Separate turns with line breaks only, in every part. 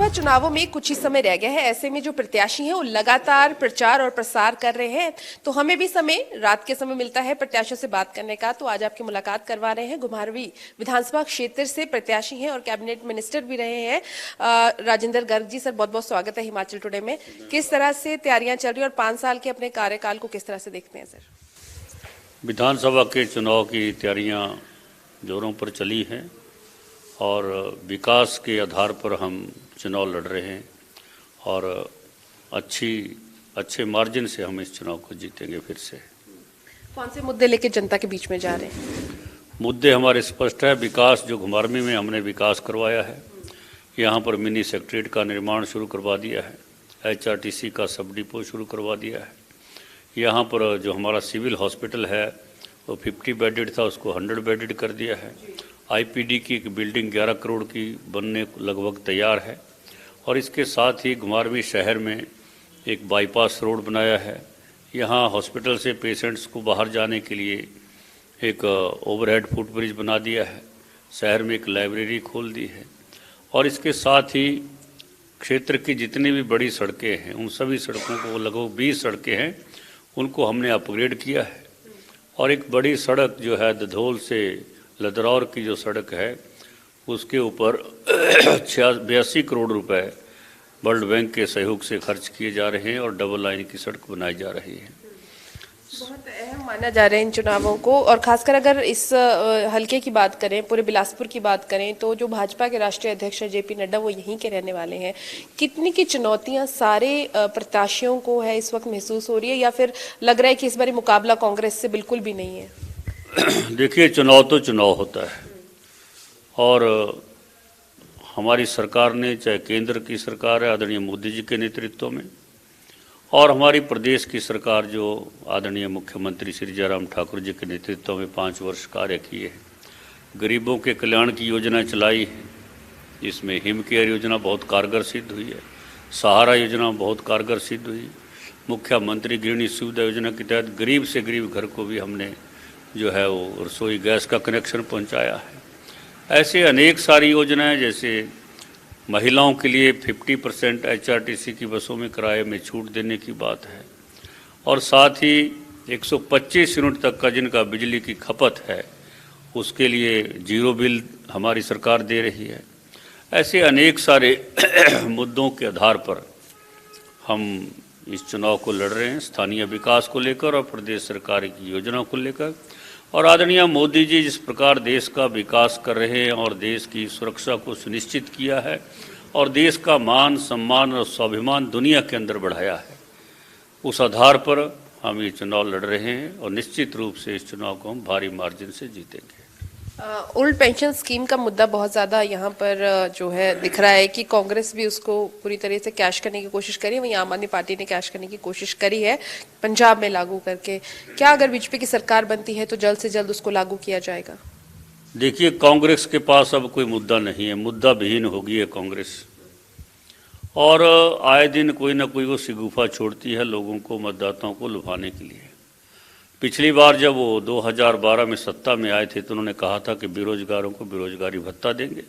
विधानसभा चुनावों में कुछ ही समय रह गया है। ऐसे में जो प्रत्याशी हैं वो लगातार प्रचार और प्रसार कर रहे हैं, तो हमें भी रात के समय मिलता है प्रत्याशियों से बात करने का। तो आज आपकी मुलाकात करवा रहे हैं। घुमारवी विधानसभा क्षेत्र से प्रत्याशी हैं और कैबिनेट मिनिस्टर भी रहे हैं राजेंद्र गर्ग जी। सर, बहुत बहुत स्वागत है हिमाचल टुडे में। किस तरह से तैयारियां चल रही है और 5 साल के अपने कार्यकाल को किस तरह से देखते हैं सर?
विधानसभा के चुनाव की तैयारियां जोरों पर चली हैं और विकास के आधार पर हम चुनाव लड़ रहे हैं और अच्छे मार्जिन से हम इस चुनाव को जीतेंगे फिर से।
कौन से मुद्दे लेके जनता के बीच में जा रहे हैं?
मुद्दे हमारे स्पष्ट है। विकास, जो घुमारवी में हमने विकास करवाया है, यहाँ पर मिनी सेक्रेटरीट का निर्माण शुरू करवा दिया है, HRTC का सब डिपो शुरू करवा दिया है, यहाँ पर जो हमारा सिविल हॉस्पिटल है वो 50 बेडेड था, उसको 100 बेडेड कर दिया है। IPD की एक बिल्डिंग 11 करोड़ की बनने लगभग तैयार है और इसके साथ ही घुमारवी शहर में एक बाईपास रोड बनाया है। यहाँ हॉस्पिटल से पेशेंट्स को बाहर जाने के लिए एक ओवरहेड फुटब्रिज बना दिया है। शहर में एक लाइब्रेरी खोल दी है और इसके साथ ही क्षेत्र की जितनी भी बड़ी सड़कें हैं उन सभी सड़कों को, लगभग 20 सड़कें हैं, उनको हमने अपग्रेड किया है। और एक बड़ी सड़क जो है दधोल से लदरौर की जो सड़क है उसके ऊपर 82 करोड़ रुपए वर्ल्ड बैंक के सहयोग से खर्च किए जा रहे हैं और डबल लाइन की सड़क बनाई जा रही है।
बहुत अहम माना जा रहा है इन चुनावों को। और खासकर अगर इस हलके की बात करें, पूरे बिलासपुर की बात करें, तो जो भाजपा के राष्ट्रीय अध्यक्ष JP नड्डा वो यहीं के रहने वाले हैं। कितनी की चुनौतियां सारे प्रत्याशियों को है इस वक्त महसूस हो रही है, या फिर लग रहा है कि इस बार मुकाबला कांग्रेस से बिल्कुल भी नहीं है?
देखिए, चुनाव तो चुनाव होता है और हमारी सरकार ने, चाहे केंद्र की सरकार है आदरणीय मोदी जी के नेतृत्व में, और हमारी प्रदेश की सरकार जो आदरणीय मुख्यमंत्री श्री जयराम ठाकुर जी के नेतृत्व में 5 वर्ष कार्य किए हैं, गरीबों के कल्याण की योजना चलाई है, जिसमें हिम केयर योजना बहुत कारगर सिद्ध हुई है, सहारा योजना बहुत कारगर सिद्ध हुई, मुख्यमंत्री गृहिणी सुविधा योजना के तहत गरीब से गरीब घर को भी हमने जो है वो रसोई गैस का कनेक्शन पहुंचाया है। ऐसे अनेक सारी योजनाएं, जैसे महिलाओं के लिए 50% HRTC की बसों में किराए में छूट देने की बात है और साथ ही 125 यूनिट तक का जिनका बिजली की खपत है उसके लिए जीरो बिल हमारी सरकार दे रही है। ऐसे अनेक सारे मुद्दों के आधार पर हम इस चुनाव को लड़ रहे हैं, स्थानीय विकास को लेकर और प्रदेश सरकार की योजनाओं को लेकर। और आदरणीय मोदी जी जिस प्रकार देश का विकास कर रहे हैं और देश की सुरक्षा को सुनिश्चित किया है और देश का मान सम्मान और स्वाभिमान दुनिया के अंदर बढ़ाया है, उस आधार पर हम ये चुनाव लड़ रहे हैं और निश्चित रूप से इस चुनाव को हम भारी मार्जिन से जीतेंगे।
ओल्ड पेंशन स्कीम का मुद्दा बहुत ज़्यादा यहाँ पर जो है दिख रहा है कि कांग्रेस भी उसको पूरी तरह से कैश करने की कोशिश करी है, वहीं आम आदमी पार्टी ने कैश करने की कोशिश करी है पंजाब में लागू करके। क्या अगर बीजेपी की सरकार बनती है तो जल्द से जल्द उसको लागू किया जाएगा?
देखिए, कांग्रेस के पास अब कोई मुद्दा नहीं है, मुद्दा विहीन हो गई है कांग्रेस और आए दिन कोई ना कोई वो शिगुफा छोड़ती है लोगों को, मतदाताओं को लुभाने के लिए। पिछली बार जब वो 2012 में सत्ता में आए थे तो उन्होंने कहा था कि बेरोजगारों को बेरोजगारी भत्ता देंगे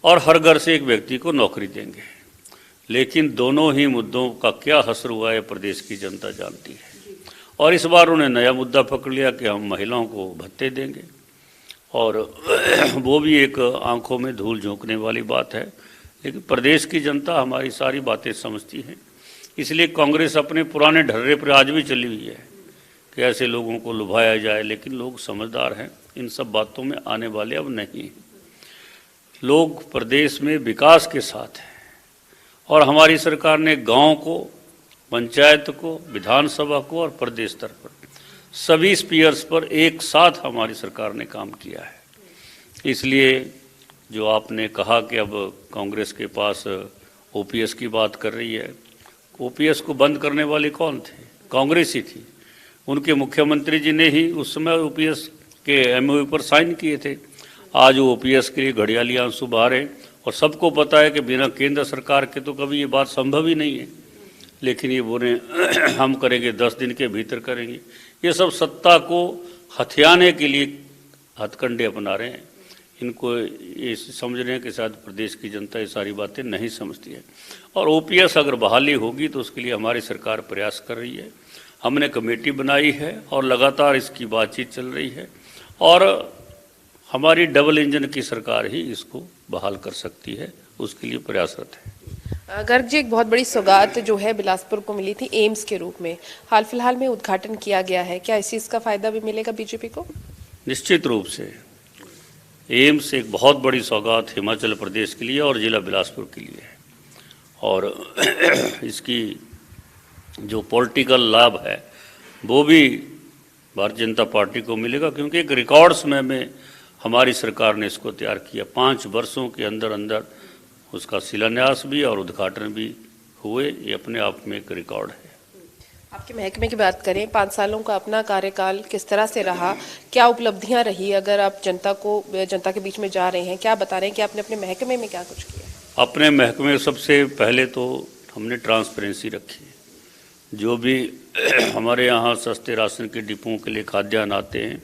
और हर घर से एक व्यक्ति को नौकरी देंगे, लेकिन दोनों ही मुद्दों का क्या असर हुआ है प्रदेश की जनता जानती है। और इस बार उन्होंने नया मुद्दा पकड़ लिया कि हम महिलाओं को भत्ते देंगे और वो भी एक आंखों में धूल झोंकने वाली बात है, लेकिन प्रदेश की जनता हमारी सारी बातें समझती है। इसलिए कांग्रेस अपने पुराने ढर्रे पर आज भी चली हुई है कि ऐसे लोगों को लुभाया जाए, लेकिन लोग समझदार हैं, इन सब बातों में आने वाले अब नहीं हैं। लोग प्रदेश में विकास के साथ हैं और हमारी सरकार ने गांव को, पंचायत को, विधानसभा को और प्रदेश स्तर पर सभी स्पीयर्स पर एक साथ हमारी सरकार ने काम किया है। इसलिए जो आपने कहा कि अब कांग्रेस के पास OPS की बात कर रही है, OPS को बंद करने वाले कौन थे? कांग्रेस ही थी। उनके मुख्यमंत्री जी ने ही उस समय OPS के MOU पर साइन किए थे। आज वो OPS के लिए घड़ियाली आंसू बहा रहे हैं और सबको पता है कि बिना केंद्र सरकार के तो कभी ये बात संभव ही नहीं है, लेकिन ये बोले हम करेंगे, 10 दिन के भीतर करेंगे। ये सब सत्ता को हथियाने के लिए हथकंडे अपना रहे हैं। इनको ये समझ रहे हैं कि शायद प्रदेश की जनता ये सारी बातें नहीं समझती है। और ओपीएस अगर बहाली होगी तो उसके लिए हमारी सरकार प्रयास कर रही है। हमने कमेटी बनाई है और लगातार इसकी बातचीत चल रही है और हमारी डबल इंजन की सरकार ही इसको बहाल कर सकती है, उसके लिए प्रयासरत है।
गर्ग जी, एक बहुत बड़ी सौगात जो है बिलासपुर को मिली थी एम्स के रूप में, हाल फिलहाल में उद्घाटन किया गया है, क्या इस चीज़ का फायदा भी मिलेगा बीजेपी को?
निश्चित रूप से एम्स एक बहुत बड़ी सौगात हिमाचल प्रदेश के लिए और जिला बिलासपुर के लिए है और इसकी जो पॉलिटिकल लाभ है वो भी भारतीय जनता पार्टी को मिलेगा, क्योंकि एक रिकॉर्ड समय में हमारी सरकार ने इसको तैयार किया। 5 वर्षों के अंदर अंदर उसका शिलान्यास भी और उद्घाटन भी हुए, ये अपने आप में एक रिकॉर्ड है।
आपके महकमे की बात करें, 5 सालों का अपना कार्यकाल किस तरह से रहा, क्या उपलब्धियां रही? अगर आप जनता के बीच में जा रहे हैं, क्या बता रहे हैं कि आपने अपने महकमे में क्या कुछ किया?
अपने महकमे में सबसे पहले तो हमने ट्रांसपेरेंसी रखी। जो भी हमारे यहाँ सस्ते राशन के डिपों के लिए खाद्यान्न आते हैं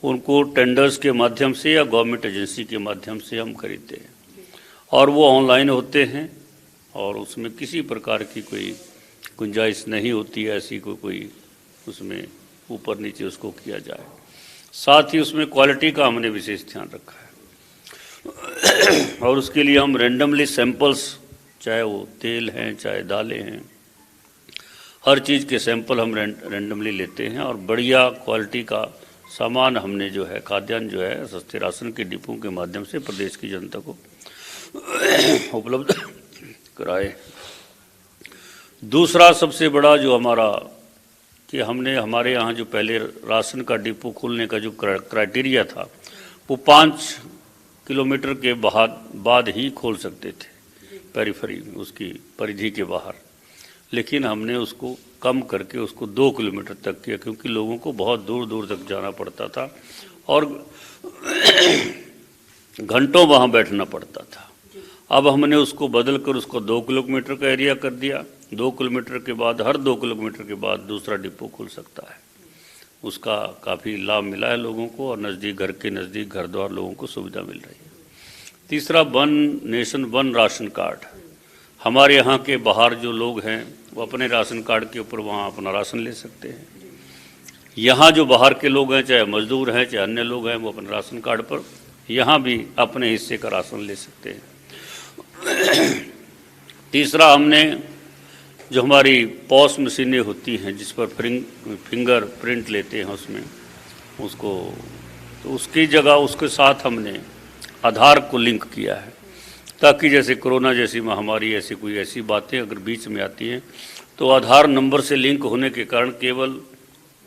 उनको टेंडर्स के माध्यम से या गवर्नमेंट एजेंसी के माध्यम से हम खरीदते हैं और वो ऑनलाइन होते हैं और उसमें किसी प्रकार की कोई गुंजाइश नहीं होती है ऐसी कोई उसमें ऊपर नीचे उसको किया जाए। साथ ही उसमें क्वालिटी का हमने विशेष ध्यान रखा है और उसके लिए हम रैंडमली सैंपल्स, चाहे वो तेल हैं चाहे दालें हैं, हर चीज़ के सैंपल हम रैंडमली लेते हैं और बढ़िया क्वालिटी का सामान हमने जो है खाद्यान्न जो है सस्ते राशन के डिपों के माध्यम से प्रदेश की जनता को उपलब्ध कराए। दूसरा सबसे बड़ा जो हमारा कि हमने हमारे यहाँ जो पहले राशन का डिपो खोलने का जो क्राइटेरिया था वो 5 किलोमीटर के बाद ही खोल सकते थे, पेरिफेरी उसकी परिधि के बाहर, लेकिन हमने उसको कम करके उसको 2 किलोमीटर तक किया, क्योंकि लोगों को बहुत दूर दूर तक जाना पड़ता था और घंटों वहाँ बैठना पड़ता था। अब हमने उसको बदल कर उसको 2 किलोमीटर का एरिया कर दिया। 2 किलोमीटर के बाद हर 2 किलोमीटर के बाद दूसरा डिपो खुल सकता है। उसका काफ़ी लाभ मिला है लोगों को और नज़दीक घर के नज़दीक घर द्वार लोगों को सुविधा मिल रही है। तीसरा, 1 नेशन 1 राशन कार्ड। हमारे यहाँ के बाहर जो लोग हैं वो अपने राशन कार्ड के ऊपर वहाँ अपना राशन ले सकते हैं। यहाँ जो बाहर के लोग हैं, चाहे मजदूर हैं चाहे अन्य लोग हैं, वो अपने राशन कार्ड पर यहाँ भी अपने हिस्से का राशन ले सकते हैं। तीसरा, हमने जो हमारी पॉस मशीनें होती हैं जिस पर फिंगर प्रिंट लेते हैं उसमें उसको, तो उसकी जगह उसके साथ हमने आधार को लिंक किया है, ताकि जैसे कोरोना जैसी महामारी ऐसी बातें अगर बीच में आती हैं तो आधार नंबर से लिंक होने के कारण केवल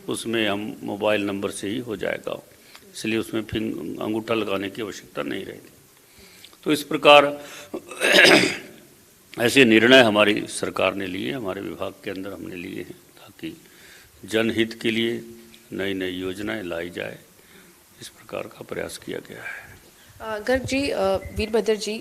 उसमें हम मोबाइल नंबर से ही हो जाएगा, इसलिए उसमें अंगूठा लगाने की आवश्यकता नहीं रहेगी। तो इस प्रकार ऐसे निर्णय हमारी सरकार ने लिए, हमारे विभाग के अंदर हमने लिए हैं, ताकि जनहित के लिए नई नई योजनाएं लाई जाए, इस प्रकार का प्रयास किया गया है।
गर्ग जी, वीरभद्र जी,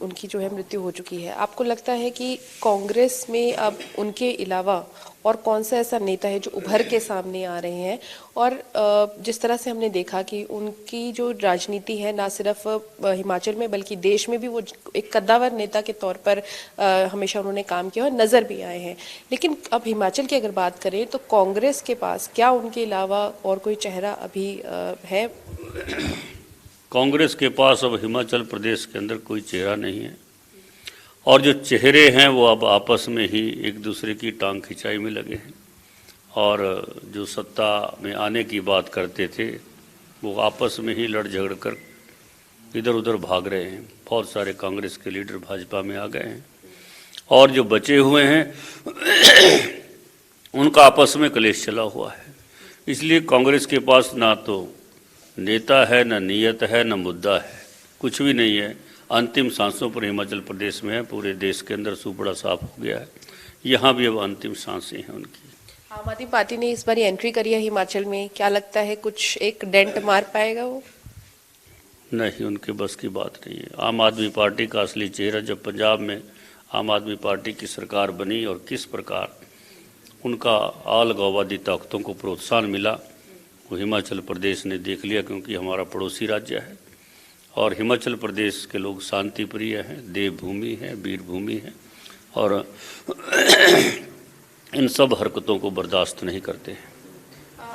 उनकी जो है मृत्यु हो चुकी है, आपको लगता है कि कांग्रेस में अब उनके अलावा और कौन सा ऐसा नेता है जो उभर के सामने आ रहे हैं? और जिस तरह से हमने देखा कि उनकी जो राजनीति है ना सिर्फ हिमाचल में बल्कि देश में भी वो एक कद्दावर नेता के तौर पर हमेशा उन्होंने काम किया और नज़र भी आए हैं, लेकिन अब हिमाचल की अगर बात करें तो कांग्रेस के पास क्या उनके अलावा और कोई चेहरा अभी है?
कांग्रेस के पास अब हिमाचल प्रदेश के अंदर कोई चेहरा नहीं है और जो चेहरे हैं वो अब आपस में ही एक दूसरे की टांग खिंचाई में लगे हैं और जो सत्ता में आने की बात करते थे वो आपस में ही लड़ झगड़ कर इधर उधर भाग रहे हैं। बहुत सारे कांग्रेस के लीडर भाजपा में आ गए हैं और जो बचे हुए हैं उनका आपस में कलेश चला हुआ है। इसलिए कांग्रेस के पास ना तो नेता है, न नीयत है, न मुद्दा है, कुछ भी नहीं है। अंतिम सांसों पर हिमाचल प्रदेश में है, पूरे देश के अंदर सूपड़ा साफ हो गया है, यहाँ भी अब अंतिम सांसें हैं उनकी।
आम आदमी पार्टी ने इस बार एंट्री करी है हिमाचल में, क्या लगता है कुछ एक डेंट मार पाएगा वो?
नहीं, उनके बस की बात नहीं है। आम आदमी पार्टी का असली चेहरा जब पंजाब में आम आदमी पार्टी की सरकार बनी और किस प्रकार उनका अलगाववादी ताकतों को प्रोत्साहन मिला वो हिमाचल प्रदेश ने देख लिया, क्योंकि हमारा पड़ोसी राज्य है और हिमाचल प्रदेश के लोग शांति प्रिय हैं, देवभूमि है, वीर भूमि है और इन सब हरकतों को बर्दाश्त नहीं करते हैं।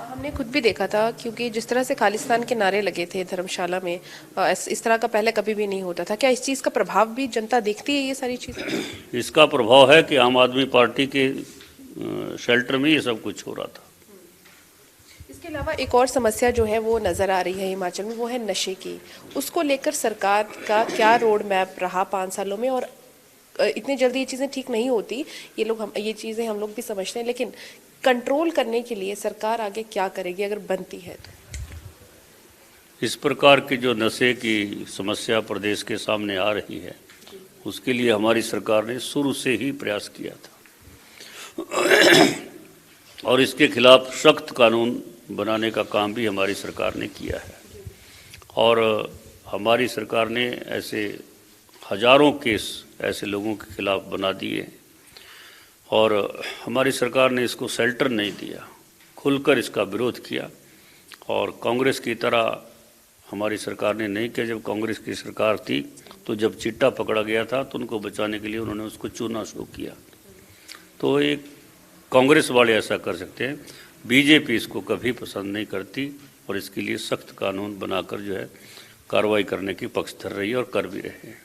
हमने खुद भी देखा था, क्योंकि जिस तरह से खालिस्तान के नारे लगे थे धर्मशाला में, इस तरह का पहले कभी भी नहीं होता था। क्या इस चीज़ का प्रभाव भी जनता देखती है, ये सारी चीज़ें?
इसका प्रभाव है कि आम आदमी पार्टी के शेल्टर में ये सब कुछ हो रहा था।
इसके अलावा एक और समस्या जो है वो नज़र आ रही है हिमाचल में, वो है नशे की। उसको लेकर सरकार का क्या रोड मैप रहा 5 सालों में? और इतनी जल्दी ये चीज़ें ठीक नहीं होती, ये चीज़ें हम लोग भी समझते हैं, लेकिन कंट्रोल करने के लिए सरकार आगे क्या करेगी अगर बनती है तो?
इस प्रकार की जो नशे की समस्या प्रदेश के सामने आ रही है, उसके लिए हमारी सरकार ने शुरू से ही प्रयास किया था और इसके खिलाफ सख्त कानून बनाने का काम भी हमारी सरकार ने किया है। और हमारी सरकार ने ऐसे हजारों केस ऐसे लोगों के खिलाफ बना दिए और हमारी सरकार ने इसको शेल्टर नहीं दिया, खुलकर इसका विरोध किया। और कांग्रेस की तरह हमारी सरकार ने नहीं किया। जब कांग्रेस की सरकार थी तो जब चिट्टा पकड़ा गया था तो उनको बचाने के लिए उन्होंने उसको चूना शो किया। तो एक कांग्रेस वाले ऐसा कर सकते हैं, बीजेपी इसको कभी पसंद नहीं करती और इसके लिए सख्त कानून बनाकर जो है कार्रवाई करने की पक्षधर रही है और कर भी रहे हैं।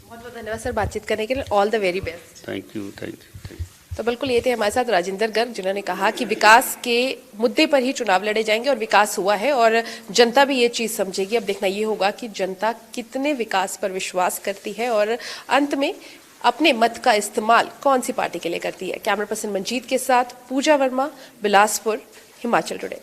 बहुत बहुत धन्यवाद सर बातचीत करने के लिए। All the very best.
Thank you, thank you, thank you.
तो बिल्कुल ये थे हमारे साथ राजेंद्र गर्ग, जिन्होंने कहा कि विकास के मुद्दे पर ही चुनाव लड़े जाएंगे और विकास हुआ है और जनता भी ये चीज़ समझेगी। अब देखना ये होगा कि जनता कितने विकास पर विश्वास करती है और अंत में अपने मत का इस्तेमाल कौन सी पार्टी के लिए करती है। कैमरा पर्सन मंजीत के साथ पूजा वर्मा, बिलासपुर, हिमाचल टुडे।